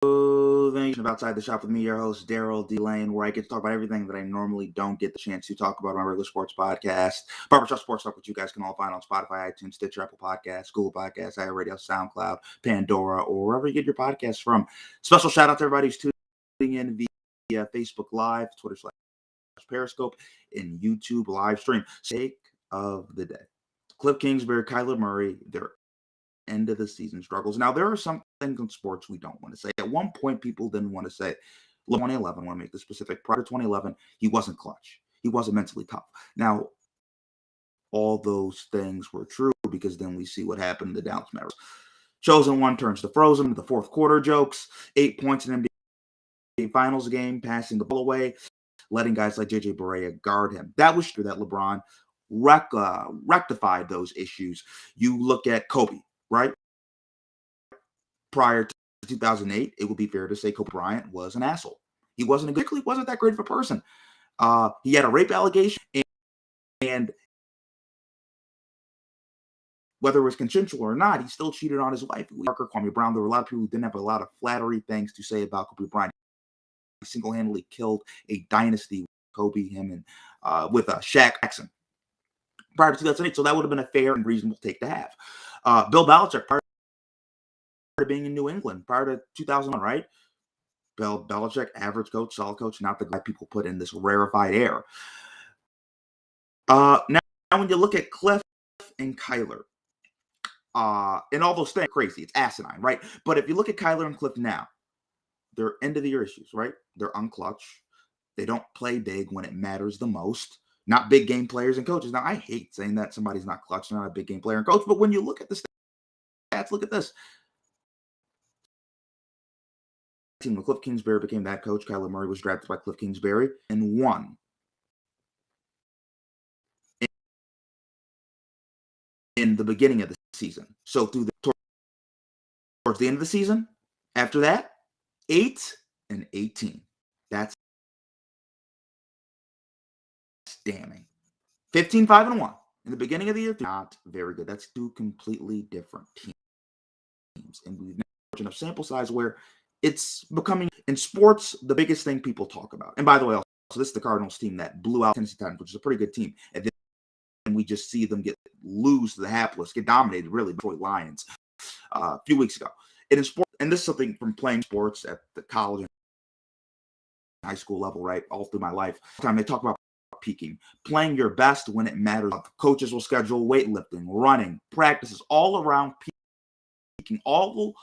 Thanks of Outside the Shop with me, your host, Daryl D. Lane, where I get to talk about everything that I normally don't get the chance to talk about on my regular sports podcast. Barbershop Sports Talk, which you guys can all find on Spotify, iTunes, Stitcher, Apple Podcasts, Google Podcasts, iHeartRadio, SoundCloud, Pandora, or wherever you get your podcasts from. Special shout out to everybody who's tuning in via Facebook Live, Twitter / Periscope, and YouTube live stream. Take of the day. Kliff Kingsbury, Kyler Murray, their end of the season struggles. Now, there are some things in sports we don't want to say. At one point, people didn't want to say, 2011, I want to make this specific. Prior to 2011, he wasn't clutch. He wasn't mentally tough. Now, all those things were true because then we see what happened in the Dallas Mavericks. Chosen one turns to frozen. The fourth quarter jokes, 8 points in NBA Finals game, passing the ball away, letting guys like J.J. Barea guard him. That was true that LeBron rectified those issues. You look at Kobe, right? Prior to 2008, it would be fair to say Kobe Bryant was an asshole. He wasn't that great of a person. He had a rape allegation, and whether it was consensual or not, he still cheated on his wife. Parker, Kwame Brown, there were a lot of people who didn't have a lot of flattery things to say about Kobe Bryant. He single-handedly killed a dynasty, Kobe, him, and with Shaq Jackson prior to 2008. So that would have been a fair and reasonable take to have. Bill Belichick, prior to being in New England, prior to 2001, right? Bill Belichick, average coach, solid coach, not the guy people put in this rarefied air. Now, when you look at Kliff and Kyler, and all those things, crazy, it's asinine, right? But if you look at Kyler and Kliff now, they're end of the year issues, right? They're unclutch. They don't play big when it matters the most. Not big game players and coaches. Now, I hate saying that somebody's not clutch, not a big game player and coach, but when you look at the stats, look at this. When Kliff Kingsbury became that coach, Kyler Murray was drafted by Kliff Kingsbury and won. In the beginning of the season. So towards the end of the season, after that, 8-18. That's damning. 15-5-1. In the beginning of the year, not very good. That's two completely different teams. And we've now enough sample size where it's becoming, in sports, the biggest thing people talk about. And by the way, also, this is the Cardinals team that blew out Tennessee Titans, which is a pretty good team. And then we just see them lose to the hapless, get dominated, really, Detroit Lions a few weeks ago. And in sport, and this is something from playing sports at the college and high school level, right, all through my life. Time they talk about peaking, playing your best when it matters. Coaches will schedule weightlifting, running, practices, all around peaking, all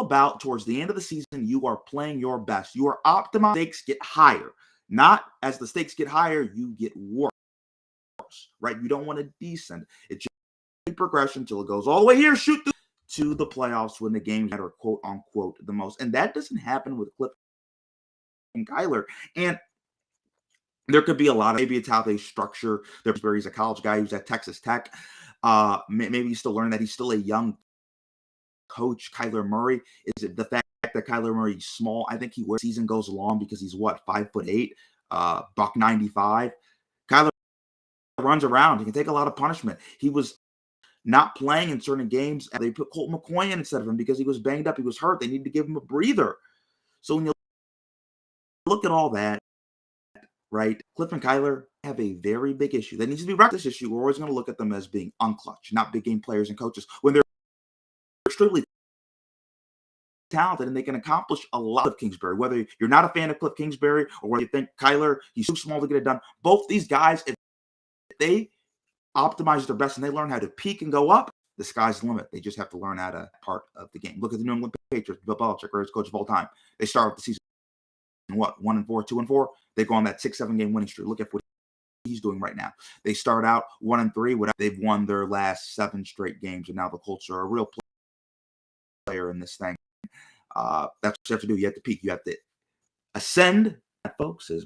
about towards the end of the season, you are playing your best. You are optimized. Stakes get higher. Not as the stakes get higher, you get worse, right? You don't want to descend. It's just a progression until it goes all the way here, shoot to the playoffs when the games matter, quote unquote, the most. And that doesn't happen with Kliff and Kyler. And there could be a lot of, maybe it's how they structure their, where he's a college guy who's at Texas Tech. Maybe he's still learning that he's still a young coach. Kyler Murray, is it the fact that Kyler Murray's small? I think season goes along because he's 5'8", buck 95. Kyler runs around. He can take a lot of punishment. He was not playing in certain games. They put Colt McCoy in instead of him because he was banged up. He was hurt. They needed to give him a breather. So when you look at all that, right, Kliff and Kyler have a very big issue. That needs to be rectified. This issue, we're always going to look at them as being unclutch, not big game players and coaches, when they're extremely talented and they can accomplish a lot of Kingsbury. Whether you're not a fan of Kliff Kingsbury or whether you think Kyler, he's too small to get it done, both these guys, if they optimize their best and they learn how to peak and go up, the sky's the limit. They just have to learn how to part of the game. Look at the New England Patriots, Bill Belichick, greatest coach of all time. They start with the season, 1-4, 2-4. They go on that 6-7 game winning streak. Look at what he's doing right now. They start out 1-3, whatever. They've won their last 7 straight games, and now the Colts are a real player in this thing. That's what you have to do. You have to peak. You have to ascend. That, folks, is